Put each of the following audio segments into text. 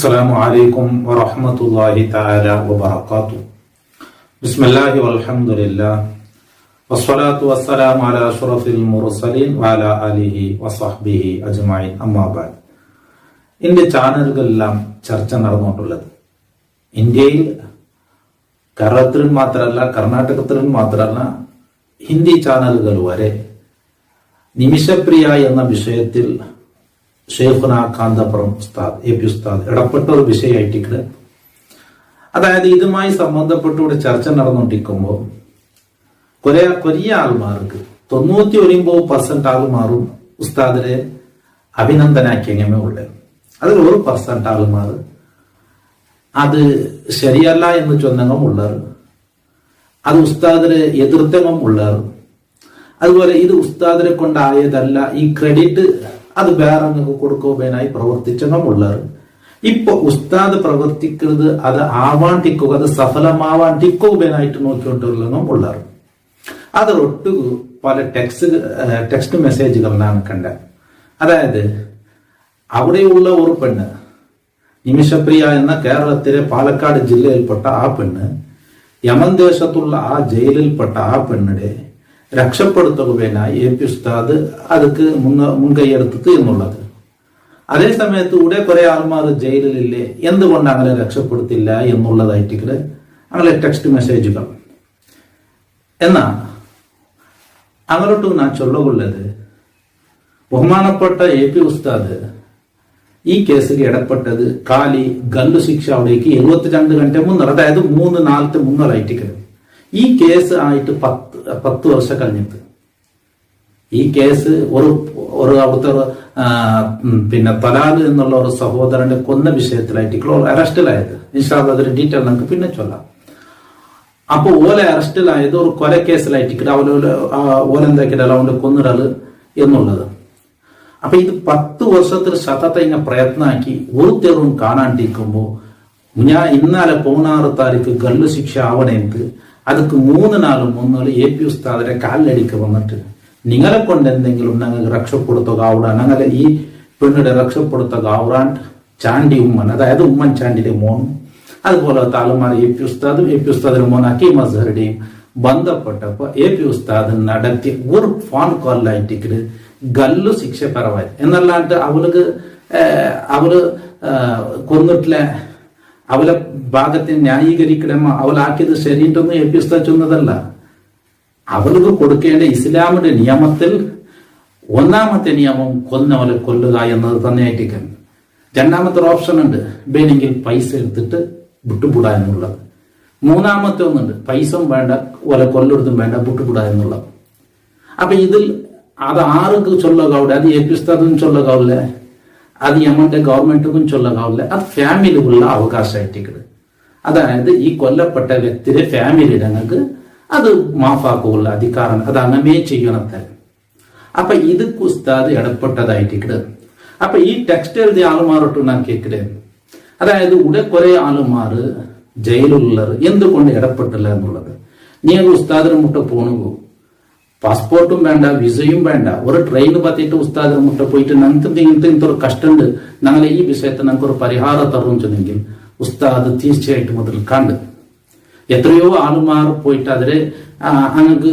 السلام عليكم ورحمة الله تعالى وبركاته. بسم الله والحمد لله والصلاة والسلام على أشرف المرسلين وعلى آله وصحبه أجمعين. أما بعد, India ചാനലുകളെല്ലാം ചർച്ച നടന്നുകൊണ്ടുള്ളത് ഇന്ത്യയിൽ കേരളത്തിൽ മാത്രമല്ല കർണാടകത്തിൽ മാത്രമല്ല ഹിന്ദി ചാനലുകൾ വരെ നിമിഷപ്രിയ എന്ന വിഷയത്തിൽ ഷെയ്ഖുന കാന്തപുരം ഉസ്താദ് എ പി ഉസ്താദ് ഇടപെട്ട ഒരു വിഷയമായിട്ടിട്ട്, അതായത് ഇതുമായി ബന്ധപ്പെട്ടുകൂടെ ചർച്ച നടന്നുകൊണ്ടിരിക്കുമ്പോൾ കൊറിയ ആൾമാർക്ക് 99% ആൾമാരും ഉസ്താദിനെ അഭിനന്ദനാക്കിയങ്ങനെ ഉള്ളത്. അതിൽ 1% ആൾമാർ അത് ശരിയല്ല എന്ന് ചൊന്നങ്ങും ഉള്ളത്, അത് ഉസ്താദിനെ എതിർത്തങ്ങും ഉള്ളത്. അതുപോലെ ഇത് ഉസ്താദിനെ കൊണ്ടായതല്ല, ഈ ക്രെഡിറ്റ് അത് വേറെ കൊടുക്കുവാനായി പ്രവർത്തിച്ചങ്ങും ഉള്ളത്. ഇപ്പൊ ഉസ്താദ് പ്രവർത്തിക്കുന്നത് അത് ആവാണ്ടിക്കുക, അത് സഫലമാവാണ്ടിക്കുവാനായിട്ട് നോക്കിക്കൊണ്ടുള്ളതും ഉള്ളത്. അതൊട്ടു പല ടെക്സ്റ്റ് മെസ്സേജുകളാണ് കണ്ടത്. അതായത് അവിടെയുള്ള ഒരു പെണ്ണ്, നിമിഷപ്രിയ എന്ന കേരളത്തിലെ പാലക്കാട് ജില്ലയിൽപ്പെട്ട ആ പെണ്ണ്, യമൻ ദേശത്തുള്ള ആ ജയിലിൽപ്പെട്ട ആ പെണ്ണിനെ രക്ഷപ്പെടുത്തുവാനായി എ പി ഉസ്താദ് അതൊക്കെ മുൻകൈയെടുത്തത് എന്നുള്ളത്. അതേ സമയത്ത് ഇവിടെ കുറെ ആൾമാർ ജയിലിലില്ലേ, എന്തുകൊണ്ട് അങ്ങനെ രക്ഷപ്പെടുത്തില്ല എന്നുള്ളതായിട്ട് അങ്ങനെ ടെക്സ്റ്റ് മെസ്സേജുകൾ. എന്നാ അങ്ങോട്ടും ഞാൻ ചൊല്ലുകൊള്ളത്, ബഹുമാനപ്പെട്ട എ പി ഉസ്താദ് ഈ കേസിൽ ഇടപെട്ടത് കാലി ഗല്ലു ശിക്ഷ അവിടേക്ക് 72 ഗಂಟೆ മുന്നേ, അതായത് 3-4 മുന്നേറായിട്ട് ഈ കേസ് ആയിട്ട് 10 വർഷം കഴിഞ്ഞിട്ട് ഈ കേസ് ഒരു അവിടുത്തെ പിന്നെ തലാൽ എന്നുള്ള ഒരു സഹോദരന്റെ കൊന്ന വിഷയത്തിലായിട്ട് അറസ്റ്റിലായത്. ഇൻഷാല്ലാ അതൊരു ഡീറ്റെയിൽ നമുക്ക് പിന്നെ ചൊല്ലാം. അപ്പൊ ഓലെ അറസ്റ്റിലായത് ഒരു കൊല കേസിലായിട്ട് ഓലെന്താക്കിടല അവന്റെ കൊന്നിടല് എന്നുള്ളത്. അപ്പൊ ഇത് 10 വർഷത്തിൽ സതത ഇങ്ങനെ പ്രയത്നമാക്കി ഒരു തെരുവും കാണാണ്ടിരിക്കുമ്പോ ഞാൻ ഇന്നാലെ 16 താരീഖ് ഗല്ലു ശിക്ഷ ആവണേക്ക് ಅದಕ್ಕೆ 3 നാൾ മുന്നേ എ പി ഉസ്താദിനെ കാലിലടിക്ക് വന്നിട്ട് നിങ്ങളെ കൊണ്ട് എന്തെങ്കിലും ഞങ്ങൾക്ക് രക്ഷപ്പെടുത്തുക, ഞങ്ങളെ ഈ പെണ്ണിടെ രക്ഷപ്പെടുത്തുക ചാണ്ടി ഉമ്മൻ, അതായത് ഉമ്മൻ ചാണ്ടിയുടെ മോൻ, അതുപോലെ താളുമാർ എ പി ഉസ്താദിന്റെ മോൻ അക്കീം അസ്ഹറുടെയും ബന്ധപ്പെട്ടപ്പോ എ പി ഉസ്താദ് നടത്തി ഒരു ഫോൺ കോളിലായിട്ട് ഗല്ലു ശിക്ഷ പരവായി എന്നല്ലാണ്ട് അവള് കൊന്നിട്ടില്ല, അവളെ ഭാഗത്തിന് ന്യായീകരിക്കണം, അവളാക്കിയത് ശരിയിട്ടൊന്നും എ പി ഉസ്താദ് ചൊന്നതല്ല. അവൾക്ക് കൊടുക്കേണ്ട ഇസ്ലാമിന്റെ നിയമത്തിൽ 1ാമത്തെ നിയമം കൊന്നവളെ കൊല്ലുക എന്നത് തന്നെയായിരിക്കും. 2ാമത്തെ ഓപ്ഷൻ ഉണ്ട്, വേണമെങ്കിൽ പൈസ എടുത്തിട്ട് വിട്ടുപൂടാ എന്നുള്ളത്. 3ാമത്തെ ഒന്നുണ്ട്, പൈസയും വേണ്ട ഓലെ കൊല്ലെടുത്തും വേണ്ട വിട്ടുപൂടാ എന്നുള്ളത്. അപ്പൊ ഇതിൽ അത് ആർക്ക് ചൊല്ലകാവില്ല, അത് എ പി ഉസ്താദിനും ചൊല്ലകാവില്ല, അത് യമന്റെ ഗവൺമെന്റുക്കും ചൊല്ലകാവില്ല, അത് ഫാമിലിക്കുള്ള അവകാശമായിട്ട്. അതായത് ഈ കൊല്ലപ്പെട്ട വ്യക്തിയുടെ ഫാമിലി ഞങ്ങൾക്ക് അത് മാഫാക്കുള്ള അധികാരം, അത് അങ്ങനെ ചെയ്യണത്തെ. അപ്പൊ ഇത് ഉസ്താദ് ഇടപെട്ടതായിട്ട്. അപ്പൊ ഈ ടെക്സ്റ്റ് എഴുതിയ ആളുമാരോട്ട് ഞാൻ കേൾക്കേ, അതായത് ഇവിടെ കുറെ ആളുമാർ ജയിലുള്ളവർ എന്തുകൊണ്ട് ഇടപെട്ടില്ല എന്നുള്ളത്. നീ ഉസ്താദിന് മുട്ട പോണു, പാസ്പോർട്ടും വേണ്ട, വിസയും വേണ്ട, ഒരു ട്രെയിൻ പത്തിയിട്ട് ഉസ്താദിന് മുട്ട പോയിട്ട് ഞങ്ങൾക്ക് ഇങ്ങനത്തെ ഒരു കഷ്ടമുണ്ട്, ഞങ്ങളെ ഈ വിഷയത്തിൽ ഞങ്ങൾക്ക് ഒരു പരിഹാരം തരുമെങ്കിൽ ഉസ്താദ് തീർച്ചയായിട്ടും അതിൽ കണ്ട്. എത്രയോ ആളുമാർ പോയിട്ട് അതില് അങ്ങക്ക്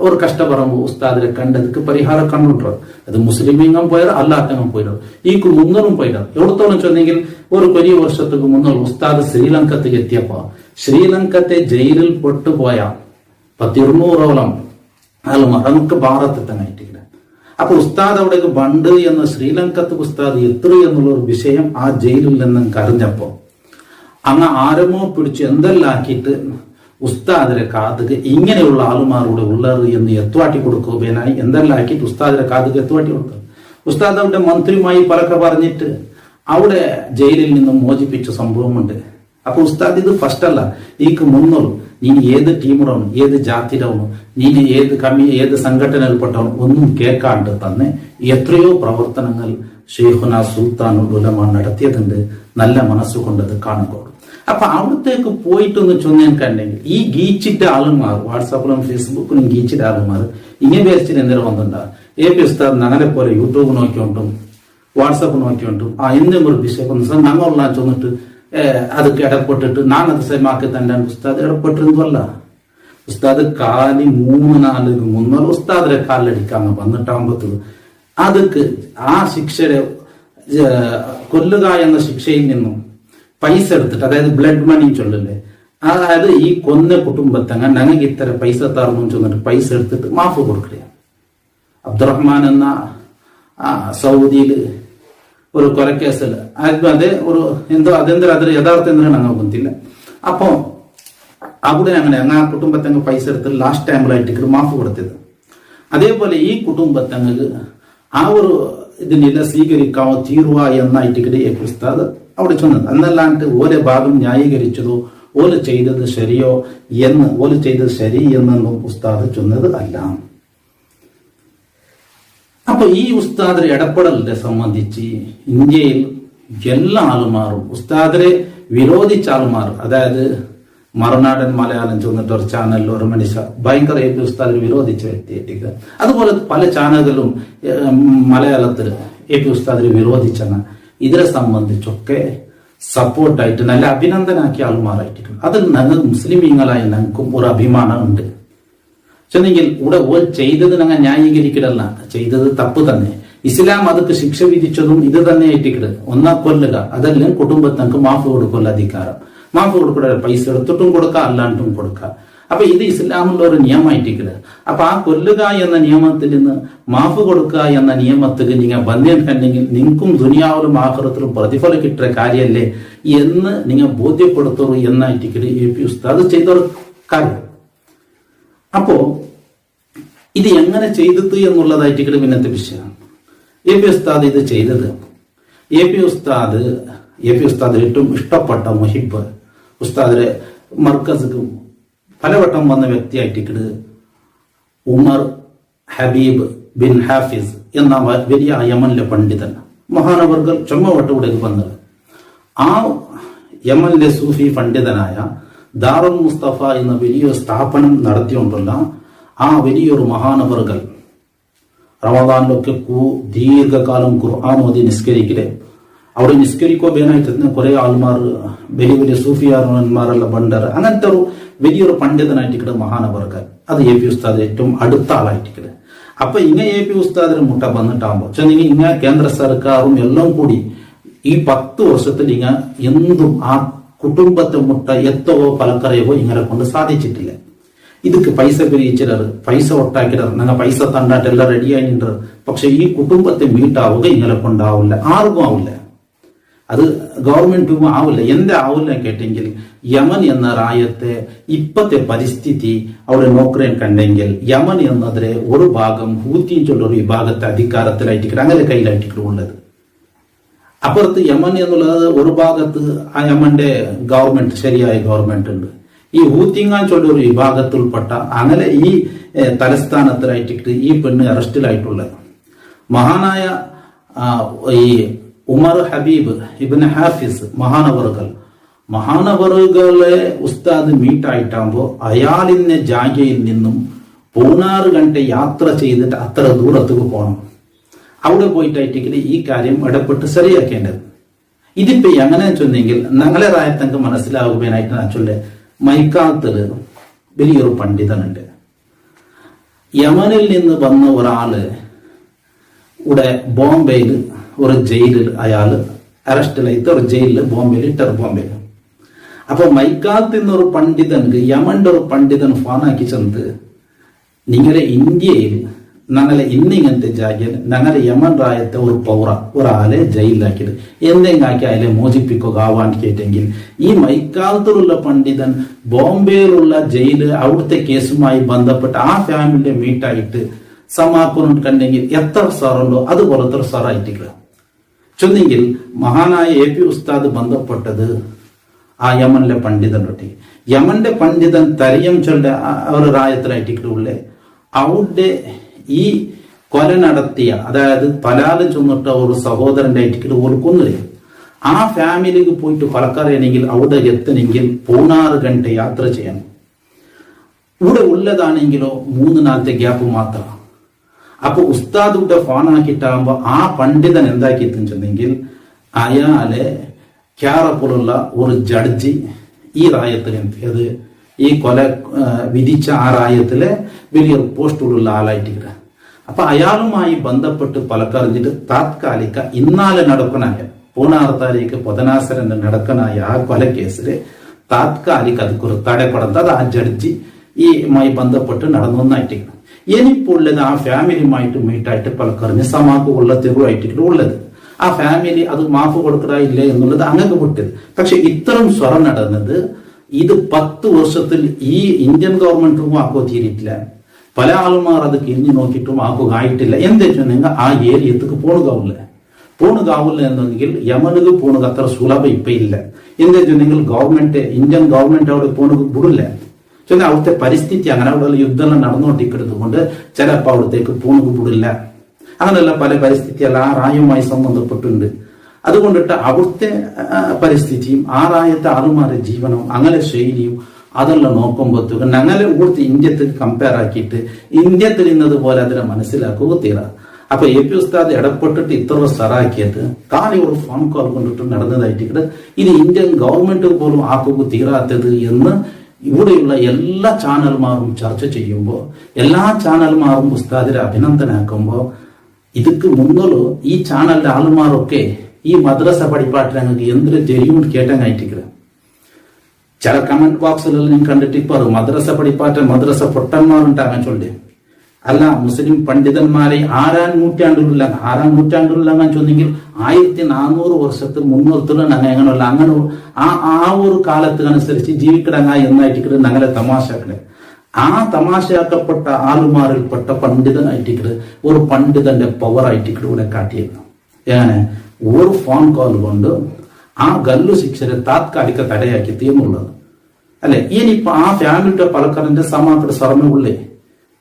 ഒരു കഷ്ടപ്പെടുമ്പോ ഉസ്താദിനെ കണ്ടതിക്ക് പരിഹാരം കണ്ടിട്ടോ. അത് മുസ്ലിമീങ്ങും പോയാൽ അല്ലാത്തങ്ങും പോയിട്ടോ, ഈ മുന്നറും പോയിട്ടോ. എവിടത്തോളം ചെന്നെങ്കിൽ ഒരു കൊരിയ വർഷത്തേക്ക് മുന്നോട്ട് ഉസ്താദ് ശ്രീലങ്കത്തേക്ക് എത്തിയപ്പോ ശ്രീലങ്കത്തെ ജയിലിൽ പെട്ടുപോയ 200ഓളം ആളുമാർ നമുക്ക് ഭാരതത്തിൽ തന്നെ ആയിട്ടില്ല. അപ്പൊ ഉസ്താദ് അവിടേക്ക് ബണ്ട് എന്ന ശ്രീലങ്കത്ത് ഉസ്താദ് എത്ര എന്നുള്ള ഒരു വിഷയം ആ ജയിലിൽ നിന്നും കറിഞ്ഞപ്പോ അങ്ങ് ആരമോ പിടിച്ച് എന്തെല്ലാം ആക്കിയിട്ട് ഉസ്താദിന്റെ കാതുക്ക് ഇങ്ങനെയുള്ള ആളുമാരോട് ഉള്ളത് എന്ന് എത്തുവാട്ടി കൊടുക്കുകയായി എന്തെല്ലാം ആക്കിയിട്ട് ഉസ്താദിന്റെ കാതുക്ക് എത്തുവാട്ടി കൊടുക്കുക. ഉസ്താദ് അവിടെ മന്ത്രിയുമായി പലക്കെ പറഞ്ഞിട്ട് അവിടെ ജയിലിൽ നിന്നും മോചിപ്പിച്ച സംഭവമുണ്ട്. അപ്പൊ ഉസ്താദ് ഇത് ഫസ്റ്റ് അല്ല, ഈക്ക് മുന്നോളൂ, നീ ഏത് ടീമിടാവണം, ഏത് ജാതിയിലാവണം, നീ ഏത് സംഘടനയിൽപ്പെട്ടവണം ഒന്നും കേൾക്കാണ്ട് തന്നെ എത്രയോ പ്രവർത്തനങ്ങൾ ഷെയ്ഖുന സുൽത്താനുൽ ഉലമ നടത്തിയതുണ്ട്. നല്ല മനസ്സുകൊണ്ടത് കാണുമ്പോൾ അപ്പൊ അവിടത്തേക്ക് പോയിട്ടൊന്ന് ചൊന്നേക്കണ്ടെങ്കിൽ ഈ ഗീച്ചിട്ട ആളുമാർ വാട്സാപ്പിലും ഫേസ്ബുക്കിലും ഗീച്ചിട്ട ആളുമാർ ഇങ്ങനെ വിചാരിച്ചിട്ട് എന്തെങ്കിലും വന്നിട്ടുണ്ടാകും. എ പി ഉസ്താദ് ഞങ്ങളെ പോലെ യൂട്യൂബ് നോക്കിക്കൊണ്ടും വാട്സപ്പ് നോക്കിയോണ്ടും ഇന്ന് ഒരു വിഷയം ഞങ്ങൾ ചെന്നിട്ട് ಅದಕ್ಕೆ ಇಡಪಟ್ಟಿಟ್ಟು ನಾನು ಅದು ಸೈ ಮಾಕೆ ತಂಡ ಉಸ್ತಾದ್ ಇಡಪಟ್ಟಿರುವಲ್ಲ ഉസ്താദ് കാലി 3-4 മുന്നോട്ട് ഉസ്താദിനെ കാലടിക്കാങ്ങ് വന്നിട്ടാകുമ്പോ അതൊക്കെ ആ ശിക്ഷയുടെ കൊല്ലുക എന്ന ശിക്ഷയിൽ നിന്നും പൈസ എടുത്തിട്ട്, അതായത് ബ്ലഡ് മണി ചൊല്ലില്ലേ, അതായത് ഈ കൊന്ന കുടുംബത്തങ്ങ ഞങ്ങൾക്ക് ഇത്ര പൈസ തറന്നു ചെന്നിട്ട് പൈസ എടുത്തിട്ട് മാഫ് കൊടുക്കുക. അബ്ദുറഹ്മാൻ എന്ന സൗദിയില് ഒരു കൊലക്കേസിൽ അതെ ഒരു എന്തോ അതെന്തോ അതിൽ യഥാർത്ഥം എന്തിനാണ് ഞങ്ങൾ ಗೊತ್ತಿಲ್ಲ. അപ്പോ അവിടെ അങ്ങനെ ആ കുടുംബത്തങ്ങ് പൈസ എടുത്ത് ലാസ്റ്റ് ടൈമിലായിട്ട് മാഫ് കൊടുത്തത്. അതേപോലെ ഈ കുടുംബത്തങ്ങൾക്ക് ആ ഒരു ഇതിനെല്ലാം സ്വീകരിക്കാമോ തീരുവ എന്നായിട്ട് ഉസ്താദ് അവിടെ ചെന്നത്. എന്നല്ലാണ്ട് ഓരോ ഭാഗം ന്യായീകരിച്ചതോ ഓല് ചെയ്തത് ശരിയോ എന്ന് ഓല് ചെയ്തത് ശരി എന്നൊന്നും ഉസ്താദ് ചൊന്നത് അല്ല. അപ്പൊ ഈ ഉസ്താദിന്റെ ഇടപെടലിനെ സംബന്ധിച്ച് ഇന്ത്യയിൽ എല്ലാ ആളുമാറും ഉസ്താദിനെ വിരോധിച്ച ആളുമാർ, അതായത് മറുനാടൻ മലയാളം ചെന്നിട്ട് ഒരു ചാനലിൽ ഒരു മനുഷ്യ ഭയങ്കര എ പി ഉസ്താദിനെ വിരോധിച്ച വ്യക്തിയായിട്ട്, അതുപോലെ പല ചാനലുകളും മലയാളത്തിൽ എ പി ഉസ്താദിനെ വിരോധിച്ചാണ്. ഇതിനെ സംബന്ധിച്ചൊക്കെ സപ്പോർട്ടായിട്ട് നല്ല അഭിനന്ദനാക്കിയ ആൾമാരായിട്ടുണ്ട്. അതിൽ ഞങ്ങൾ മുസ്ലിമീങ്ങളായ ഞങ്ങൾക്കും ഒരു അഭിമാനം ഉണ്ട്. ചെന്നെങ്കിൽ ഇവിടെ ഓൾ ചെയ്തത് ഞങ്ങൾ ന്യായീകരിക്കലല്ല, ചെയ്തത് തപ്പ് തന്നെ. ഇസ്ലാം അതൊക്കെ ശിക്ഷ വിധിച്ചതും ഇത് തന്നെ ആയിട്ടിക്കട്. ഒന്നാ കൊല്ലുക, അതെല്ലാം കുടുംബത്തിനക്ക് മാഫ് കൊടുക്കുള്ള അധികാരം. മാഫ് കൊടുക്കുക, പൈസ എടുത്തിട്ടും കൊടുക്കുക അല്ലാണ്ടും കൊടുക്കുക. അപ്പൊ ഇത് ഇസ്ലാമിലുള്ള ഒരു നിയമമായിട്ടിക്കട്. അപ്പൊ ആ കൊല്ലുക എന്ന നിയമത്തിൽ നിന്ന് മാഫ് കൊടുക്കുക എന്ന നിയമത്തിൽ നിങ്ങൾ ബന്ധിക്കണ്ടെങ്കിൽ നിങ്ങൾക്കും ദുനിയാവിലും ആഖിറത്തിലും പ്രതിഫലം കിട്ടുന്ന കാര്യമല്ലേ എന്ന് നിങ്ങൾ ബോധ്യപ്പെടുത്തുള്ളൂ എന്നായിട്ടിക്കട് എ പി ഉസ്താദ് ചെയ്തൊരു കാര്യം. അപ്പോ ഇത് എങ്ങനെ ചെയ്തത് എന്നുള്ളതായിട്ട് പിന്നത്തെ വിഷയമാണ്. എ പി ഉസ്താദ് ഇത് ചെയ്തത്, എ പി ഉസ്താദ് ഏറ്റവും ഇഷ്ടപ്പെട്ട മുഹിബ് ഉസ്താദിന്റെ മർക്കസ് പലവട്ടം വന്ന വ്യക്തിയായിട്ട് ഉമർ ഹബീബ് ബിൻ ഹാഫിസ് എന്ന വലിയ യമനിലെ പണ്ഡിതൻ മഹാനവർകൾ ചുമവട്ടൂടെ വന്നത്. ആ യമനിലെ സൂഫി പണ്ഡിതനായ ദാറുൽ മുസ്തഫ എന്ന വലിയൊരു സ്ഥാപനം നടത്തിക്കൊണ്ടുള്ള ആ വലിയൊരു മഹാനവറുകൾ റമദാനിലൊക്കെ ദീർഘകാലം ഖുർആൻ ഓതി നിസ്കരിക്കലേ. അവിടെ നിസ്കരിക്കോ ബേനായിട്ട് കുറെ ആൾമാർ വലിയ വലിയ സൂഫിയാർമാരെല്ലാം ബണ്ടർ അങ്ങനത്തെ ഒരു വലിയൊരു പണ്ഡിതനായിട്ടിക്കട് മഹാനവറുകൾ. അത് എ പി ഉസ്താദ് ഏറ്റവും അടുത്ത ആളായിട്ടിക്കട്. അപ്പൊ എ പി ഉസ്താദിന് മുട്ട വന്നിട്ടാകുമ്പോ ഇങ്ങ കേന്ദ്ര സർക്കാരും എല്ലാം കൂടി ഈ 10 വർഷത്തിൽ എന്തും ആ കുടുംബത്തെ മുട്ട എത്തവോ പലക്കറിയോ ഇങ്ങനെ കൊണ്ട് സാധിച്ചിട്ടില്ല. ಇದಕ್ಕೆ ಪೈಸೆ പിരിച്ചിടറ്, പൈസ ഒട്ടാക്കിടറ്, ഞങ്ങൾ പൈസ തണ്ടാട്ട് എല്ലാം റെഡി ആയിട്ട്. പക്ഷെ ഈ കുടുംബത്തെ മീട്ടാവുക ഇങ്ങനെ കൊണ്ടാവില്ല, ആർക്കും ആവില്ല. അത് ഗവൺമെന്റും ആവില്ല. എന്താ ആവില്ല കേട്ടെങ്കിൽ യമൻ എന്ന രാജ്യത്തെ ഇപ്പത്തെ പരിസ്ഥിതി അവിടെ നോക്കാൻ കണ്ടെങ്കിൽ യമൻ എന്നതിലെ ഒരു ഭാഗം ഹൂത്തി ചൊല്ലൊരു വിഭാഗത്തെ അധികാരത്തിലായിട്ട് അങ്ങനെ കയ്യിലായിട്ട് ഉള്ളത്. അപ്പുറത്ത് യമൻ എന്നുള്ളത് ഒരു ഭാഗത്ത് ആ യമന്റെ ഗവൺമെന്റ് ശരിയായ ഗവൺമെന്റ് ഉണ്ട്. ഈ ഹൂത്തിങ്ങാൻ ചൊല്ലൊരു വിഭാഗത്തിൽപ്പെട്ട അങ്ങനെ ഈ തലസ്ഥാനത്തിലായിട്ട് ഈ പെണ്ണ് അറസ്റ്റിലായിട്ടുള്ളത്. മഹാനായ ഈ ഉമർ ഹബീബ് ഇബ്നു ഹാഫിസ് മഹാനവറുകളെ ഉസ്താദ് മീറ്റായിട്ടാകുമ്പോൾ അയാളിന്റെ ജാഗയിൽ നിന്നും 16 ഗണ്ട യാത്ര ചെയ്തിട്ട് അത്ര ദൂരത്തേക്ക് പോകണം. അവിടെ പോയിട്ടായിട്ട് ഈ കാര്യം ഇടപെട്ട് ശരിയാക്കേണ്ടത്. ഇതിപ്പോ എങ്ങനെ ചൊന്നെങ്കിൽ ഞങ്ങളെ രായത്തങ്ങൾക്ക് മനസ്സിലാകുവാനായിട്ട് ഞാൻ ചൊല്ലേ, മൈക്കാലത്തിൽ വലിയൊരു പണ്ഡിതനുണ്ട്. യമനിൽ നിന്ന് വന്ന ഒരാള് ഇവിടെ ബോംബെയിൽ ഒരു ജയിലിൽ അയാള് അറസ്റ്റിലായിട്ട് ഒരു ജയിലിൽ ബോംബെയിൽ ഇട്ടർ ബോംബെയിൽ. അപ്പൊ മൈക്കാലത്ത് നിന്നൊരു പണ്ഡിതൻക്ക് യമന്റെ ഒരു പണ്ഡിതൻ ഫോണാക്കി ചെന്ന് നിങ്ങളെ ഇന്ത്യയിൽ ഞങ്ങളെ ഇന്നിങ്ങനത്തെ ജാഗ്യയിൽ ഞങ്ങളെ യമൻ രാജ്യത്തെ ഒരു പൗറ ഒരാളെ ജയിലിലാക്കിയത് എന്തെങ്കിലും ആക്കി അയാളെ മോചിപ്പിക്കുക ആവാൻ കേട്ടെങ്കിൽ ഈ മൈക്കാലത്തിലുള്ള പണ്ഡിതൻ ബോംബെയിലുള്ള ജയില് അവിടുത്തെ കേസുമായി ബന്ധപ്പെട്ട് ആ ഫാമിലിയെ മീറ്റായിട്ട് സമാക്കുന്നു കണ്ടെങ്കിൽ എത്ര സാറുണ്ടോ അതുപോലത്തെ സാറായിട്ടില്ല ചൊന്നെങ്കിൽ മഹാനായ എ പി ഉസ്താദ് ബന്ധപ്പെട്ടത് ആ യമനിലെ പണ്ഡിതനൊട്ടി. യമന്റെ പണ്ഡിതൻ തരിയം ചൊല്ല ഒരു രാജ്യത്തിലായിട്ടില്ലേ അവിടെ ഈ കൊല നടത്തിയ, അതായത് പലാലും ചെന്നിട്ട ഒരു സഹോദരന്റെ ആയിട്ട് ഓർക്കുന്നില്ല. ആ ഫാമിലിക്ക് പോയിട്ട് കൊലക്കറിയണമെങ്കിൽ അവിടെ എത്തണമെങ്കിൽ 16 ഗണ്ട യാത്ര ചെയ്യണം. ഇവിടെ ഉള്ളതാണെങ്കിലോ 3 നാളത്തെ ഗ്യാപ്പ് മാത്രം. അപ്പൊ ഉസ്താദ് ഇവിടെ ഫോൺ ആക്കിയിട്ടാകുമ്പോ ആ പണ്ഡിതൻ എന്താക്കിയിട്ടുണ്ടെങ്കിൽ അയാളെ ക്യാറപ്പുള്ള ഒരു ജഡ്ജി ഈ റായത്തിൽ അത് ഈ കൊല വിധിച്ച ആ റായത്തിലെ വലിയൊരു പോസ്റ്റുള്ള ആളായിട്ട് അപ്പൊ അയാളുമായി ബന്ധപ്പെട്ട് പലക്കറിഞ്ഞിട്ട് താത്കാലിക ഇന്നാലെ നടക്കനായ 16 താരീഖ് പൊതനാസരന്റെ നടക്കനായ ആ കൊലക്കേസില് താത്കാലിക അതൊരു തടയപ്പെടുന്നത് അത് ആ ജഡ്ജി ഈമായി ബന്ധപ്പെട്ട് നടന്നൊന്നായിട്ടിരിക്കണം. ഇനിയിപ്പോൾ ഉള്ളത് ആ ഫാമിലിയുമായിട്ട് മീറ്റായിട്ട് പലക്കറിഞ്ഞ് സമാക്ക് ഉള്ള തെരുവായിട്ടില്ല ഉള്ളത്. ആ ഫാമിലി അത് മാഫ് കൊടുക്കടാ ഇല്ലേ എന്നുള്ളത് അങ്ങനെ വിട്ടത്. പക്ഷെ ഇത്തരം സ്വരം നടന്നത് ഇത് 10 വർഷത്തിൽ ഈ ഇന്ത്യൻ ഗവൺമെന്റും ആക്കോ തീരിട്ടില്ല. പല ആളുമാർ അത് കിഞ്ഞു നോക്കിയിട്ടും ആക്കുക ആയിട്ടില്ല. എന്താ വെച്ചാൽ ആ ഏരിയത്തേക്ക് പോണുകാവില്ല എന്നെങ്കിൽ യമനുക്ക് പോണുക അത്ര സുലഭം ഇപ്പൊ ഇല്ല. എന്താ വെച്ചാൽ ഗവൺമെന്റ് ഇന്ത്യൻ ഗവൺമെന്റ് അവിടെ പോണുക വിടില്ല. ചെന്നാൽ അവിടുത്തെ പരിസ്ഥിതി അങ്ങനെ അവിടെ യുദ്ധം നടന്നുകൊണ്ടിരിക്കുന്നത് കൊണ്ട് ചിലപ്പോൾ അവിടത്തേക്ക് പോണുക വിടില്ല. അങ്ങനെയുള്ള പല പരിസ്ഥിതികൾ ആ റായുമായി സംബന്ധപ്പെട്ടുണ്ട്. അതുകൊണ്ടിട്ട് അവിടുത്തെ പരിസ്ഥിതിയും ആ റായത്തെ ആളുമാരുടെ ജീവനവും അങ്ങനെ ശൈലിയും അതെല്ലാം നോക്കുമ്പോഴത്തേക്ക് ഞങ്ങളെ ഇവിടുത്തെ ഇന്ത്യത്തിൽ കമ്പയർ ആക്കിയിട്ട് ഇന്ത്യത്തിൽ ഇന്നതുപോലെ അതിനെ മനസ്സിലാക്കുക തീരാ. അപ്പൊ AP ഉസ്താദ് ഇടപെട്ടിട്ട് ഇത്ര സ്ഥലമാക്കിയത് കാലി ഒരു ഫോൺ കോൾ കൊണ്ടിട്ട് നടന്നതായിട്ട് ഇത് ഇന്ത്യൻ ഗവൺമെന്റ് പോലും ആക്കുക തീരാത്തത് എന്ന് ഇവിടെയുള്ള എല്ലാ ചാനൽമാരും ചർച്ച ചെയ്യുമ്പോൾ എല്ലാ ചാനൽമാരും ഉസ്താദിനെ അഭിനന്ദനാക്കുമ്പോൾ ഇതൊക്കെ മുന്നോളൂ ഈ ചാനലിന്റെ ആളുമാരൊക്കെ ഈ മദ്രസ പഠിപ്പാട്ട് ഞങ്ങൾക്ക് എന്തൊരു തെരിയും കേട്ടങ്ങായിട്ടിരിക്കുന്നത്. ചില കമന്റ് ബോക്സിലെല്ലാം ഞാൻ കണ്ടിട്ട് ഇപ്പൊ മദ്രസ പഠിപ്പാറ്റ മദ്രസ പൊട്ടന്മാരുണ്ടാകാൻ ചൊല്ലി അല്ല മുസ്ലിം പണ്ഡിതന്മാരെ 6ാം നൂറ്റാണ്ടിലുള്ള അങ്ങനെ ചൊന്നെങ്കിൽ 1400 വർഷത്തിൽ 300 അങ്ങനെയുള്ള അങ്ങനെ ആ ഒരു കാലത്ത് അനുസരിച്ച് ജീവിക്കിടങ്ങ എന്നായിട്ട് ഞങ്ങളെ തമാശകളെ ആ തമാശയാക്കപ്പെട്ട ആളുമാരിൽപ്പെട്ട പണ്ഡിതനായിട്ട് ഒരു പണ്ഡിതന്റെ പവർ ആയിട്ട് ഇവിടെ കാട്ടിയിരുന്നു. എങ്ങനെ ഒരു ഫോൺ കോൾ കൊണ്ട് ആ ഗല്ലു ശിക്ഷരെ താത്കാലിക തടയാക്കി തീർന്നുള്ളത് അല്ലെ. ഇനിയിപ്പോ ആ ഫാമിലിയുടെ പലക്കറിന്റെ സമാക്കയുടെ സ്വർണ്ണമുള്ളേ.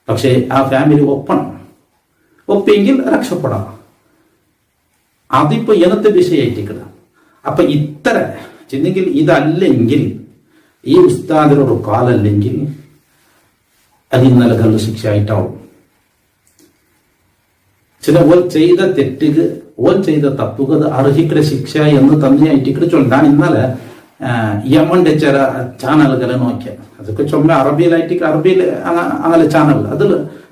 പക്ഷേ ആ ഫാമിലി ഒപ്പെങ്കിൽ രക്ഷപ്പെടാം. അതിപ്പോ ഇനത്തെ വിഷയായിട്ടിക്കട. അപ്പൊ ഇത്ര ചെന്നെങ്കിൽ ഇതല്ലെങ്കിൽ ഈ ഉസ്താദിനൊരു കാലല്ലെങ്കിൽ അത് ഇന്നലെ ഗല്ലു ശിക്ഷ ആയിട്ടാവും. ചില ഓൽ ചെയ്ത തെറ്റിക്ക് ഓൽ ചെയ്ത തപ്പുക അർഹിക്കുന്ന ശിക്ഷ എന്ന് തന്നെയായിട്ട് ചൊല്ല. ഞാൻ ഇന്നലെ യമന്റെ ചില ചാനലുകളെ നോക്കിയ അതൊക്കെ ചുമ അറബിയിലായിട്ട് അറബിയിൽ അങ്ങനെ ചാനൽ അതിൽ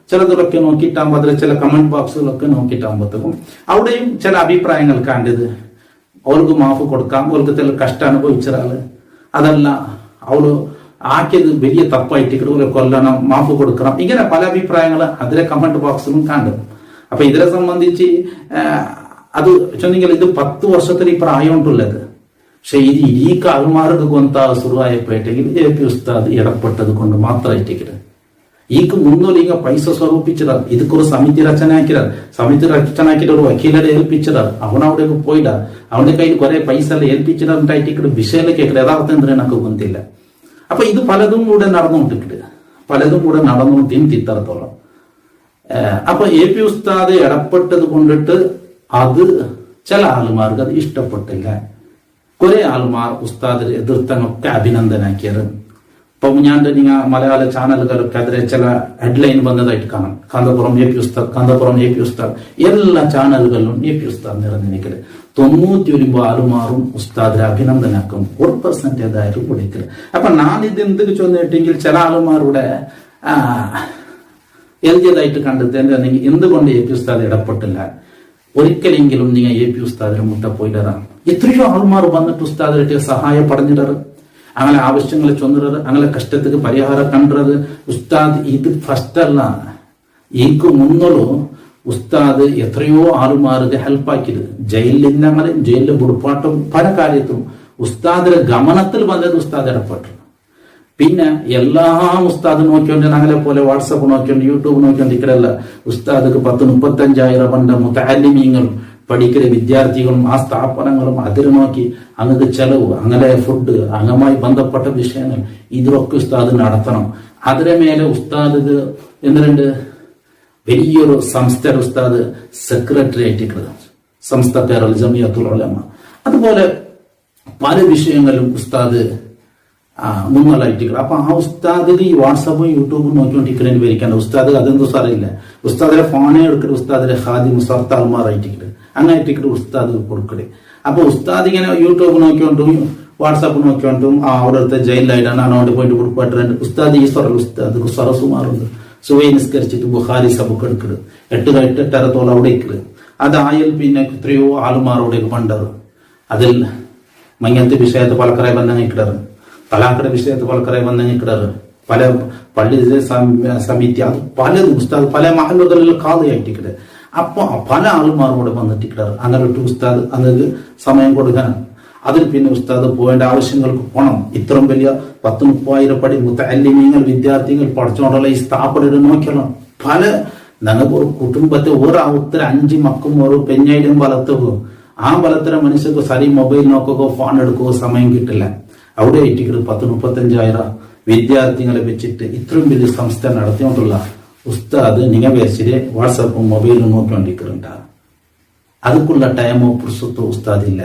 ചിലതൊക്കെ നോക്കിയിട്ടാകുമ്പോൾ അതിൽ ചില കമന്റ് ബോക്സുകളൊക്കെ നോക്കിയിട്ടാകുമ്പോഴത്തേക്കും അവിടെയും ചില അഭിപ്രായങ്ങൾ കണ്ടത് അവൾക്ക് മാഫ് കൊടുക്കാം, അവൾക്ക് ചില കഷ്ടം അനുഭവിച്ചൊരാള് അതല്ല അവള് ആക്കിയത് വലിയ തപ്പായിട്ട് കൊല്ലണം, മാഫ് കൊടുക്കണം, ഇങ്ങനെ പല അഭിപ്രായങ്ങൾ അതിലെ കമന്റ് ബോക്സിലും കണ്ടു. അപ്പൊ ഇതിനെ സംബന്ധിച്ച് അത് വെച്ചെങ്കിൽ ഇത് 10 വർഷത്തിൽ ഈ പ്രായമുണ്ടുള്ളത്. പക്ഷെ ഇത് ഈ കാൽമാർക്ക് കൊന്ത സുറുവായപ്പോയിട്ടെങ്കിൽ AP ഉസ്താദ് ഇടപെട്ടത് കൊണ്ട് മാത്രമായിട്ട് ഈക്ക് മുന്നോലിങ്ങ പൈസ സ്വരൂപിച്ചതാ. ഇതൊരു സമിതി രചനാക്കിയിട്ട് ഒരു വക്കീലരെ ഏൽപ്പിച്ചതാ. അവനവിടേക്ക് പോയിടാ, അവന്റെ കയ്യിൽ കുറെ പൈസ എല്ലാം ഏൽപ്പിച്ചിട്ടായിട്ട് വിഷയം കേൾക്കല യഥാർത്ഥം എന്തിനാ എനിക്ക് ഗൊന്തില്ല. അപ്പൊ ഇത് പലതും കൂടെ നടന്നുകൊണ്ടിരിക്കും ഇത്തരത്തോളം. അപ്പൊ AP ഉസ്താദ് ഇടപെട്ടത് കൊണ്ടിട്ട് അത് ചില ആളുമാർക്ക് അത് ഇഷ്ടപ്പെട്ടില്ല. കുറെ ആളുമാർ ഉസ്താദിന് എതിർത്തനൊക്കെ അഭിനന്ദനാക്കിയത്. ഇപ്പൊ ഞാൻ നിങ്ങൾ മലയാള ചാനലുകളൊക്കെ അതിലെ ചില ഹെഡ്ലൈൻ വന്നതായിട്ട് കാണാം. കാന്തപുരം AP ഉസ്താദ് എല്ലാ ചാനലുകളിലും AP ഉസ്താദ് നിറഞ്ഞിരിക്കല്. 99 ആളുമാറും ഉസ്താദിനെ അഭിനന്ദനാക്കും. 1% ഏതായാലും കൊടുക്കല്. അപ്പൊ ഞാൻ ഇത് എന്തൊക്കെ ചൊന്നിട്ടെങ്കിൽ ചില ആളുമാരുടെ എഴുതിയതായിട്ട് കണ്ടെത്തേണ്ടതെങ്കിൽ എന്തുകൊണ്ട് AP ഉസ്താദ് ഇടപെട്ടില്ല. ഒരിക്കലെങ്കിലും നിങ്ങൾ AP ഉസ്താദിനെ മുട്ട പോയിടാം. എത്രയോ ആൾമാർ വന്നിട്ട് ഉസ്താദിനെ സഹായപ്പെടഞ്ഞിടറ്, അങ്ങനെ ആവശ്യങ്ങൾ ചൊന്നിടറ്, അങ്ങനെ കഷ്ടത്തിക്ക് പരിഹാരം കണ്ടത്. ഉസ്താദ് ഇത് ഫസ്റ്റ് അല്ല, എനിക്ക് മുന്നോളൂ ഉസ്താദ് എത്രയോ ആളുമാർക്ക് ഹെൽപ്പാക്കിയത്. ജയിലിൽ അങ്ങനെ ജയിലിലെ ബുടുപ്പാട്ടും പല കാര്യത്തും ഉസ്താദിന്റെ ഗമനത്തിൽ വന്നത് ഉസ്താദ് ഇടപെട്ടു. പിന്നെ എല്ലാം ഉസ്താദ് നോക്കിയോണ്ട് ഞങ്ങളെ പോലെ വാട്സപ്പ് നോക്കിയോണ്ട് യൂട്യൂബ് നോക്കിയോണ്ട് ഇക്കടല്ല. ഉസ്താദക്ക് 10-35,000 പണ്ട് മുതഅല്ലിമീങ്ങളും പഠിക്കുന്ന വിദ്യാർത്ഥികളും ആ സ്ഥാപനങ്ങളും അതിൽ നോക്കി അങ്ങക്ക് ചെലവ്, അങ്ങനെ ഫുഡ്, അങ്ങുമായി ബന്ധപ്പെട്ട വിഷയങ്ങൾ ഇതിലൊക്കെ ഉസ്താദ് നടത്തണം. അതിനെ മേലെ ഉസ്താദ് എന്തുണ്ട് വലിയൊരു സംസ്ഥയുടെ ഉസ്താദ് സെക്രട്ടറി ആയിട്ട് സംസ്ഥ കേരള ജമിയത്തുൽ ഉലമ. അതുപോലെ പല വിഷയങ്ങളിലും ഉസ്താദ് മുന്നലായിട്ടിരിക്കണം. അപ്പൊ ആ ഉസ്താദ് ഈ വാട്സപ്പും യൂട്യൂബും നോക്കിക്കൊണ്ടിരിക്കുന്നതിന് വിവരിക്കേണ്ട ഉസ്താദ് അതെന്തോ സാറില്ല. ഉസ്താദിലെ ഫോണേ എടുക്കരുത്, ഉസ്താദിലെ ഹാദിം സർത്താൽമാറായിട്ടിരിക്കരുത്, അങ്ങനെ ഇട്ടിട്ട് ഉസ്താദ് കൊടുക്കരുത്. അപ്പൊ ഉസ്താദ് ഇങ്ങനെ യൂട്യൂബ് നോക്കിക്കൊണ്ടും വാട്സാപ്പ് നോക്കിക്കൊണ്ടും അവിടുത്തെ ജയിലിലായിട്ടാണ് അവിടെ പോയിട്ട് കൊടുക്കാട്ടുണ്ട്. ഉസ്താദ് ഈ ഉസ്താദ് സറസുമാറുണ്ട് സുവൈ നിസ്കരിച്ചിട്ട് ബുഖാരി സബക്ക് എടുക്കരുത്, 8 അവിടെ ഇരിക്കരുത്. അതായാൽ പിന്നെ എത്രയോ ആളുമാറോടേക്ക് പണ്ടത് അതിൽ മങ്ങനത്തെ വിഷയത്തെ പലക്കറെ ബന്ധങ്ങിക്കിടാറ്, തലാഖയുടെ വിഷയത്തെ പലക്കറെ ബന്ധങ്ങിക്കിടാറ്, പല പള്ളി സമിതി അത് പല ഉസ്താദ് പല മഹലുകളിൽ കാതയായിട്ടിക്കട്. അപ്പൊ പല ആളുമാരോട് വന്നിട്ടിക്കിടാറ്. അങ്ങനെ ഒരു ഉസ്താദ് അതിന് സമയം കൊടുക്കണം. അതിൽ പിന്നെ ഉസ്താദ് പോകേണ്ട ആവശ്യങ്ങൾക്ക് പോകണം. ഇത്രയും വലിയ 10-30,000 പടി മുത്തഅല്ലിമീങ്ങൾ വിദ്യാർത്ഥികൾ പഠിച്ചോണ്ടുള്ള ഈ സ്ഥാപനം നോക്കണം. പല ഞങ്ങൾക്ക് ഒരു കുടുംബത്തെ ഒരാവുത്തര 5 മക്കും ഒരു പെഞ്ഞയിലും വളർത്തുകയോ ആ വളർത്തുന്ന മനുഷ്യർക്ക് സരി മൊബൈൽ നോക്കുകയോ ഫോൺ എടുക്കുകയോ സമയം കിട്ടില്ല. അവിടെ ഇട്ടിട്ട് 10-35,000 വിദ്യാർത്ഥികളെ വെച്ചിട്ട് ഇത്രയും വലിയ സംസ്ഥ നടത്തിക്കൊണ്ടുള്ള ഉസ്താദ് നിങ്ങൾ വിചാരിച്ചിട്ട് വാട്സാപ്പും മൊബൈലും നോക്കിക്കൊണ്ടിരിക്കുന്നുണ്ടാകും. അതുക്കുള്ള ടൈമോ പുരുഷത്തോ ഉസ്താദില്ല.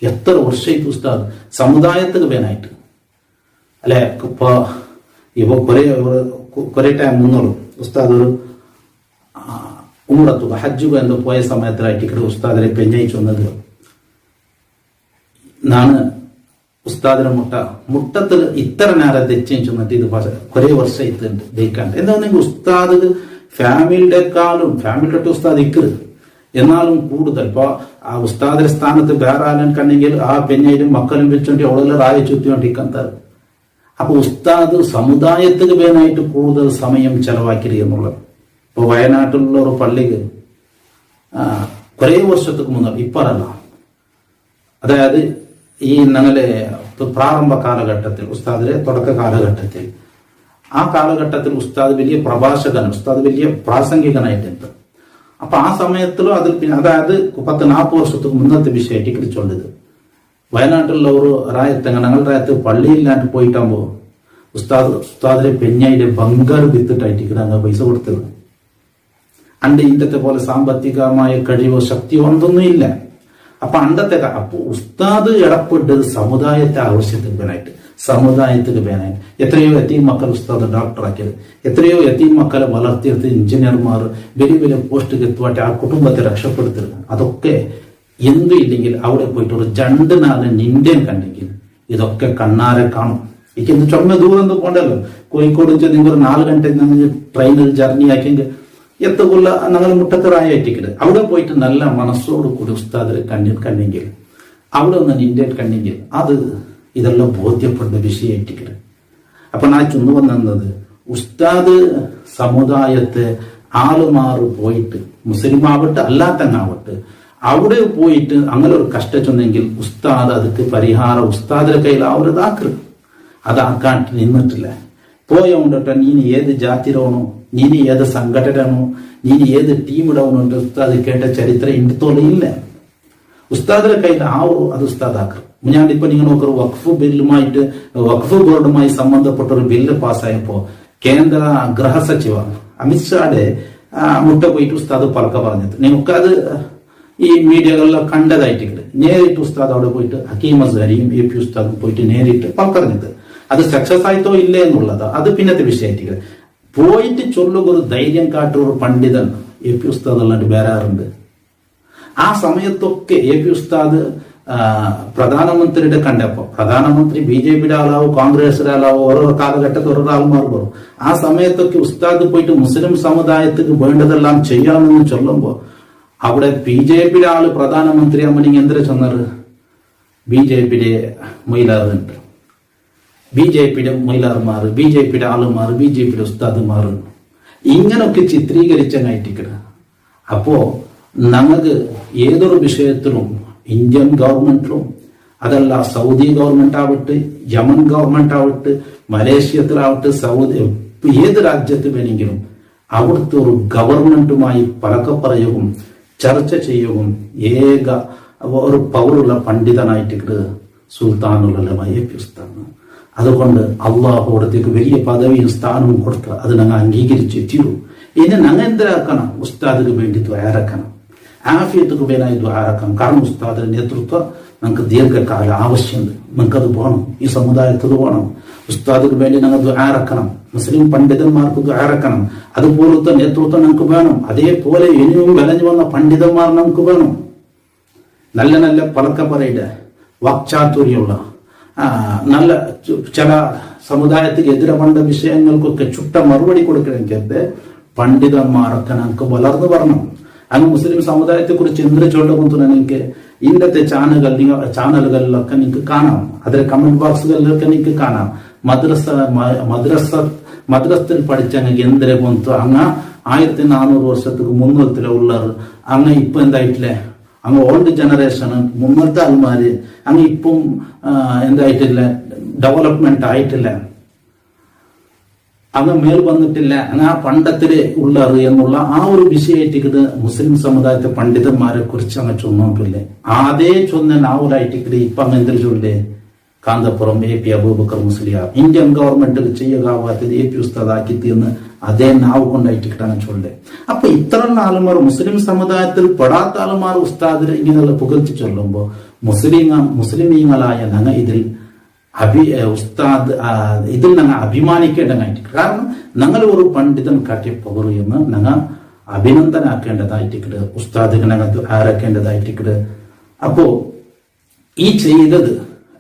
എത്ര വർഷമായിട്ട് ഉസ്താദ് സമുദായത്തിന് വേനായിട്ട് അല്ലെ. ഇപ്പൊ കുറെ ടൈം മുന്നോളൂ ഉസ്താദ് ഒരു ഉമ്രത്തുക ഹജ്ജുക എന്തോ പോയ സമയത്തിലായിട്ട് ഉസ്താദിനെ പെഞ്ഞയിച്ചു വന്നത്. നാണ് ഉസ്താദിനെ മുട്ടത്തിൽ ഇത്ര നേരം തെച്ചു വന്നിട്ട് ഇത് കുറെ വർഷമായിട്ട് ദഹിക്കാണ്ട്. എന്താണെങ്കിൽ ഉസ്താദ് ഫാമിലിയുടെ ഉസ്താദ് ഇക്കരുത് എന്നാലും കൂടുതൽ ഇപ്പൊ ആ ഉസ്താദിന്റെ സ്ഥാനത്ത് വേറെ ആരും കണ്ടെങ്കിൽ ആ പെഞ്ഞയിലും മക്കളും വെച്ചോണ്ടി അവളെല്ലാം റായ ചുറ്റിക്കൊണ്ടിരിക്കാൻ. അപ്പൊ ഉസ്താദ് സമുദായത്തിന് വേനായിട്ട് കൂടുതൽ സമയം ചെലവാക്കരുത് എന്നുള്ളത്. ഇപ്പൊ വയനാട്ടിലുള്ള ഒരു പള്ളിക്ക് കുറെ വർഷத்துக்கு മുന്നേ ഇപ്പറല്ല, അതായത് ഈ ഞങ്ങളെ പ്രാരംഭ കാലഘട്ടത്തിൽ ഉസ്താദിലെ തുടക്ക കാലഘട്ടത്തിൽ ആ കാലഘട്ടത്തിൽ ഉസ്താദ് വലിയ പ്രഭാഷകൻ, ഉസ്താദ് വലിയ പ്രാസംഗികനായിട്ടുണ്ട്. അപ്പൊ ആ സമയത്തിലും അതിൽ പിന്നെ അതായത് 10-40 വർഷத்துக்கு മുന്നത്തെ വിഷയമായിട്ട് കുറിച്ചുള്ളത്. വയനാട്ടിലുള്ള ഒരു റായത്ത് ഞങ്ങളുടെ റായത്ത് പള്ളിയില്ലാണ്ട് പോയിട്ടാകുമ്പോ ഉസ്താദിലെ പെഞ്ഞയിലെ ബംഗാൾ വിത്തിട്ടായിട്ട് അങ്ങ് പൈസ കൊടുത്തത്. അണ്ട് ഇന്നത്തെ പോലെ സാമ്പത്തികമായ കഴിവോ ശക്തിയോ ഒന്നൊന്നും ഇല്ല. അപ്പൊ അപ്പൊ ഉസ്താദ് ഇടപെട്ടത് സമുദായത്തെ സമുദായത്തിന് വേനായിട്ട് എത്രയോ യതീം മക്കൾ ഉസ്താദ് ഡോക്ടറാക്കിയത്, എത്രയോ യതീം മക്കളെ വളർത്തിയെടുത്ത് എഞ്ചിനീയർമാർ വലിയ വലിയ പോസ്റ്റിൽ എത്തുവാട്ടെ ആ കുടുംബത്തെ രക്ഷപ്പെടുത്തരുത്. അതൊക്കെ എന്തും ഇല്ലെങ്കിൽ അവിടെ പോയിട്ട് ഒരു 2-4 ഇന്ത്യൻ കണ്ടെങ്കിൽ ഇതൊക്കെ കണ്ണാരെ കാണും. എനിക്ക് ചുമ ദൂരം പോണ്ടല്ലോ. കോഴിക്കോട് നിങ്ങൾ 4 ഗಂಟೆ ട്രെയിനിൽ ജർണി ആക്കിയെങ്കിൽ എത്തുകൊള്ള ഞങ്ങൾ മുട്ടത്തറായിട്ടിക്കല്. അവിടെ പോയിട്ട് നല്ല മനസ്സോട് കൂടി ഉസ്താദിൽ കണ്ടെങ്കിൽ അവിടെ ഒന്ന് ഇന്ത്യൻ കണ്ടെങ്കിൽ അത് ഇതെല്ലാം ബോധ്യപ്പെട്ട വിഷയമായിട്ടിക്കല്. അപ്പൊ ഞാൻ ചുന്നു വന്നത് ഉസ്താദ് സമുദായത്തെ ആളുമാറ് പോയിട്ട് മുസ്ലിം ആവട്ടെ അല്ലാത്തങ്ങാവട്ടെ അവിടെ പോയിട്ട് അങ്ങനെ ഒരു കഷ്ടച്ചെന്നെങ്കിൽ ഉസ്താദ് അതിക്ക് പരിഹാരം ഉസ്താദിന്റെ കയ്യിൽ ആ ഒരു ഇതാക്കരുത്. അതാക്കാൻ നിന്നിട്ടില്ല. പോയ കൊണ്ടിട്ട് നീന് ഏത് ജാതിരാണോ, നീന് ഏത് സംഘടനയാണോ, നീന് ഏത് ടീമിടാണോ ഉസ്താദ് കേട്ട ചരിത്രം ഇണ്ടത്തോളം ഇല്ല. ഉസ്താദിന്റെ കയ്യിൽ ആ ഒരു അത് ഉസ്താദാക്കർ. ഞാനിപ്പോ നിങ്ങൾ നോക്കൊരു വഖഫ് ബോർഡുമായി സംബന്ധപ്പെട്ട ഒരു ബില്ല് പാസ്സായപ്പോ കേന്ദ്ര ഗൃഹസಚಿವ അമിത്ഷായുടെ മുട്ട പോയിട്ട് ഉസ്താദ് പലക്ക പറഞ്ഞത് നിങ്ങൾക്കത് ഈ മീഡിയകളിലൊക്കെ കണ്ടതായിട്ടുണ്ട്. നേരിട്ട് ഉസ്താദ് അവിടെ പോയിട്ട് ഹക്കീം അസ്ഹരിയും AP ഉസ്താദും പോയിട്ട് നേരിട്ട് പലക്കറിഞ്ഞത്. അത് സക്സസ് ആയിട്ടോ ഇല്ല എന്നുള്ളത് അത് പിന്നത്തെ വിഷയമായിട്ട് പോയിട്ട് ചൊല്ലുക ഒരു ധൈര്യം കാട്ടൊരു പണ്ഡിതൻ AP ഉസ്താദ് അല്ലാണ്ട് വേറെ ആറുണ്ട്. ആ സമയത്തൊക്കെ AP ഉസ്താദ് പ്രധാനമന്ത്രിയുടെ കണ്ടപ്പോ പ്രധാനമന്ത്രി BJPയുടെ ആളാവോ കോൺഗ്രസിന്റെ ആളാവോ ഓരോ കാലഘട്ടത്തിൽ ഓരോ ആൾമാർ വരും. ആ സമയത്തൊക്കെ ഉസ്താദ് പോയിട്ട് മുസ്ലിം സമുദായത്തിന് വേണ്ടതെല്ലാം ചെയ്യാമെന്ന് ചൊല്ലുമ്പോ അവിടെ BJPയുടെ ആള് പ്രധാനമന്ത്രി ആകുമ്പോൾ എന്തിനാ ചെന്നത്? BJPയുടെ മൊയിലാറുണ്ട്, BJPയുടെ മൊയിലാർമാർ, BJPയുടെ ആളുമാർ, BJPയുടെ ഉസ്താദുമാർ ഇങ്ങനൊക്കെ ചിത്രീകരിച്ചങ്ങായിട്ടിക്കണ. അപ്പോ നമുക്ക് ഏതൊരു വിഷയത്തിലും ഇന്ത്യൻ ഗവൺമെന്റിലും അതല്ല സൗദി ഗവൺമെന്റ് ആവട്ടെ, യമൻ ഗവൺമെന്റ് ആവട്ടെ, മലേഷ്യത്തിലാവട്ടെ, സൗദി ഏത് രാജ്യത്ത് വേണമെങ്കിലും അവിടുത്തെ ഒരു ഗവൺമെന്റുമായി പലക്കെ പറയുകയും ചർച്ച ചെയ്യുകയും ഏക ഒരു പൗരുള്ള പണ്ഡിതനായിട്ട് സുൽത്താനുള്ള AP ഉസ്താദ്. അതുകൊണ്ട് അള്ളാഹുടത്തേക്ക് വലിയ പദവിയും സ്ഥാനവും കൊടുത്ത അത് ഞങ്ങൾ അംഗീകരിച്ച് തീരൂ. ഇനി ഞങ്ങൾ എന്തിനാക്കണം? ഉസ്താദിന് വേണ്ടി ദ്വാരക്കണം, ആഫിയത്തുക്ക് വേനായി ദ്വാരക്കണം. കാരണം ഉസ്താദിന്റെ നേതൃത്വം നമുക്ക് ദീർഘകാല ആവശ്യമുണ്ട്, നിങ്ങൾക്കത് വേണം, ഈ സമുദായത്തിൽ വേണം. ഉസ്താദിന് വേണ്ടി ഞങ്ങൾ ദ്വാരക്കണം, മുസ്ലിം പണ്ഡിതന്മാർക്ക് ദ്വാരക്കണം. അതുപോലത്തെ നേതൃത്വം നമുക്ക് വേണം. അതേപോലെ ഇനിയും വിളഞ്ഞു വന്ന പണ്ഡിതന്മാർ നമുക്ക് വേണം. നല്ല നല്ല പലക്കപ്പറയുടെ വാക്ചാതുര്യമുള്ള നല്ല ചില സമുദായത്തിൽ എതിരവണ്ട വിഷയങ്ങൾക്കൊക്കെ ചുട്ട മറുപടി കൊടുക്കണമെങ്കിൽ പണ്ഡിതന്മാരൊക്കെ നമുക്ക് വളർന്നു വരണം. അങ്ങ് മുസ്ലിം സമുദായത്തെ കുറിച്ച് എന്ത് ചൊല്ലുകൊണ്ടു എനിക്ക് ഇന്നത്തെ ചാനലുകളിലൊക്കെ നിങ്ങൾക്ക് കാണാം, അതിലെ കമന്റ് ബോക്സുകളിലൊക്കെ നിങ്ങൾക്ക് കാണാം. മദ്രസത്തിൽ പഠിച്ച എന്തിനെ കൊന്തു അങ്ങ് 1400 വർഷத்துக்கு മുന്നത്തിലെ ഉള്ളവർ അങ്ങ് ഇപ്പൊ എന്തായിട്ടില്ലേ, അങ്ങ് ഓൾഡ് ജനറേഷന് മുന്നത്തെ ആൾമാര് അങ്ങ് ഇപ്പം എന്തായിട്ടില്ല, ഡെവലപ്മെന്റ് ആയിട്ടില്ല, അങ്ങ് മേൽ വന്നിട്ടില്ല, അങ്ങ് ആ പണ്ടത്തില് ഉള്ളത് എന്നുള്ള ആ ഒരു വിഷയമായിട്ടിട്ട് മുസ്ലിം സമുദായത്തെ പണ്ഡിതന്മാരെ കുറിച്ച് അങ്ങ് ചൊന്നോക്കില്ലേ. അതേ ചൊന്ന നാവലായിട്ടിട്ട് ഇപ്പൊ അങ്ങ് എന്തൊരു ചൊല്ലേ, Kanthapuram AP Aboobacker Musliyar Indian government ചെയ്യാകാവാത്തത് AP ഉസ്താദാക്കി തീർന്ന് അതേ നാവ് കൊണ്ടായിട്ടിട്ടാണ് ചൊല്ലേ. അപ്പൊ ഇത്തരം ആളുമാർ മുസ്ലിം സമുദായത്തിൽ പെടാത്ത ആളുമാർ ഉസ്താദിൽ ഇങ്ങനെയുള്ള പുകഴ്ച ചൊല്ലുമ്പോ മുസ്ലിമീങ്ങളായ ഞങ്ങൾ ഇതിൽ ഇതിൽ ഞങ്ങൾ അഭിമാനിക്കേണ്ടതായിട്ട്, കാരണം ഞങ്ങൾ ഒരു പണ്ഡിതൻ കാട്ടിയ പകർ എന്ന് ഞങ്ങൾ അഭിനന്ദനാക്കേണ്ടതായിട്ട് ഉസ്താദിന് ഞങ്ങൾക്ക് ആരാക്കേണ്ടതായിട്ട്. അപ്പോ ഈ ചെയ്തത്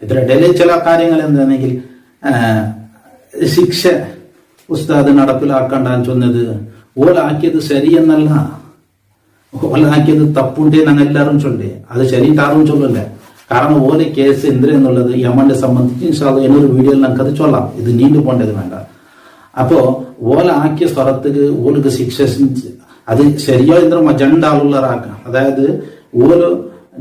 ഇതിനിടയിലെ ചില കാര്യങ്ങൾ എന്താണെങ്കിൽ ശിക്ഷ ഉസ്താദ് നടപ്പിലാക്കണ്ടെന്ന് ചൊന്നത് ഓലാക്കിയത് ശരിയെന്നല്ല, ഓലാക്കിയത് തപ്പുണ്ടേ ഞങ്ങൾ എല്ലാവരും ചൊല്ലേ, അത് ശരിയിട്ടാറും ചൊല്ലല്ലേ. കാരണം ഓലെ കേസ് എന്തിനെന്നുള്ളത് യമന്റെ സംബന്ധിച്ച് ഇൻഷാല്ലാ എന്നൊരു വീഡിയോയിൽ നമുക്കത് ചൊല്ലാം, ഇത് നീണ്ടു പോണ്ടത് വേണ്ട. അപ്പോ ഓലാക്കിയ സ്ഥലത്തേക്ക് ഓൾക്ക് ശിക്ഷ അത് ശരിയോ എന്തൊരു മജണ്ടാളുള്ളറാക്കാം. അതായത് ഓരോ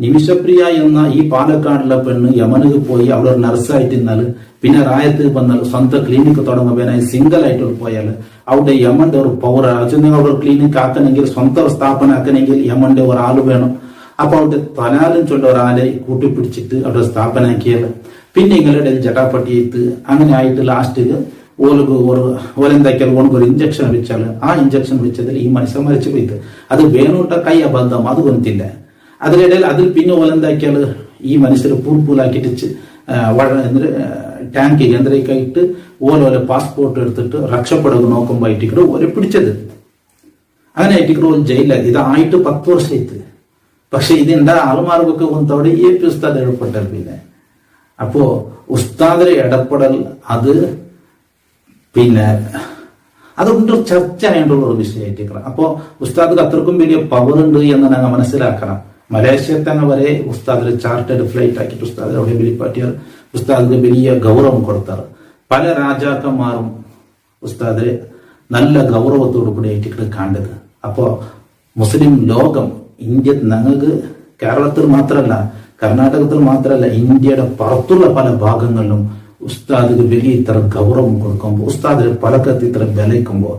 നിമിഷപ്രിയ എന്ന ഈ പാലക്കാടുള്ള പെണ്ണ് യമനിൽ പോയി അവിടെ ഒരു നഴ്സായിട്ട് ഇന്നാല് പിന്നെ റായത്ത് വന്നാൽ സ്വന്തം ക്ലിനിക്ക് തുടങ്ങുമ്പോൾ സിംഗിൾ ആയിട്ട് പോയാൽ അവിടെ യമന്റെ ഒരു പവർ അവിടെ ഒരു ക്ലിനിക്ക് ആക്കണമെങ്കിൽ സ്വന്തം സ്ഥാപനം ആക്കണമെങ്കിൽ യമന്റെ ഒരാൾ വേണം. അപ്പൊ അവിടെ തലാലും ചൊല്ല ഒരാളെ കൂട്ടിപ്പിടിച്ചിട്ട് അവിടെ സ്ഥാപനാക്കിയാൽ പിന്നെ ഇങ്ങളുടെ ജടാപ്പട്ടിയിട്ട് അങ്ങനെ ആയിട്ട് ലാസ്റ്റ് ഓലെന്താക്കിയാൽ ഓനക്ക് ഒരു ഇഞ്ചക്ഷൻ വെച്ചാൽ ആ ഇഞ്ചക്ഷൻ വെച്ചതിൽ ഈ മനുഷ്യൻ മരിച്ചു പോയിട്ട് അത് വേണോട്ട കൈ അബദ്ധം അത് കൊന്നിട്ടില്ല. അതിനിടയിൽ അതിൽ പിന്നെ ഓലെന്താക്കിയാൽ ഈ മനുഷ്യരെ പൂർപ്പൂലാക്കിയിട്ട് ടാങ്ക് കേന്ദ്രീകരിക്കായിട്ട് ഓലെ പാസ്പോർട്ട് എടുത്തിട്ട് രക്ഷപ്പെടുക നോക്കുമ്പോൾ ആയിട്ടിക്കട് ഓരെ പിടിച്ചത്. അങ്ങനെ ആയിട്ടിക്കട് ഓല് ജയിലാക്കി. ഇതായിട്ട് 10 വർഷമായിട്ട്. പക്ഷെ ഇതെന്താ ആളുമാർക്കൊക്കെ കൊണ്ടവിടെ AP ഉസ്താദ് ഇടപെടൽ. പിന്നെ അപ്പോ ഉസ്താദിന്റെ ഇടപെടൽ അത് പിന്നെ അതുകൊണ്ട് ചർച്ച ചെയ്യേണ്ടുള്ള ഒരു വിഷയമായിട്ട്. അപ്പോ ഉസ്താദിന് അത്രക്കും വലിയ പവർ ഉണ്ട് എന്ന് ഞങ്ങൾ മനസ്സിലാക്കണം. മലേഷ്യ തന്നെ വരെ ഉസ്താദിന് ചാർട്ടേഡ് ഫ്ലൈറ്റ് ആക്കിയിട്ട് ഉസ്താദ് അവിടെ വെളിപ്പാട്ടിയാൽ ഉസ്താദിന് വലിയ ഗൗരവം കൊടുത്താറ്. പല രാജാക്കന്മാരും ഉസ്താദിന് നല്ല ഗൗരവത്തോടു കൂടി ആയിട്ട് കണ്ടത്. അപ്പോ മുസ്ലിം ലോകം ഇന്ത്യ ഞങ്ങൾക്ക് കേരളത്തിൽ മാത്രമല്ല കർണാടകത്തിൽ മാത്രമല്ല ഇന്ത്യയുടെ പുറത്തുള്ള പല ഭാഗങ്ങളിലും ഉസ്താദിന് വലിയ ഇത്ര ഗൗരവം കൊടുക്കുമ്പോൾ ഉസ്താദിന് പലക്കത്തിൽ ഇത്ര വിലയിക്കുമ്പോൾ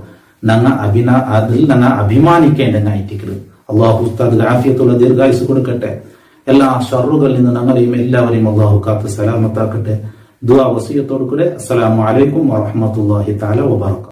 അതിൽ ഞങ്ങൾ അഭിമാനിക്കേണ്ടതായിട്ട്. അള്ളാഹു ഉസ്താദിന് ആഫിയത്തുള്ള ദീർഘായുസ് കൊടുക്കട്ടെ. എല്ലാ ഷറുകളിൽ നിന്ന് ഞങ്ങളെയും എല്ലാവരെയും അള്ളാഹു കാത്ത് സലാമത്താക്കട്ടെ. ദുആ വസിയത്തോടു കൂടെ അസ്സലാമു അലൈക്കും വറഹ്മത്തുള്ളാഹി തആല വബറകാതുഹു.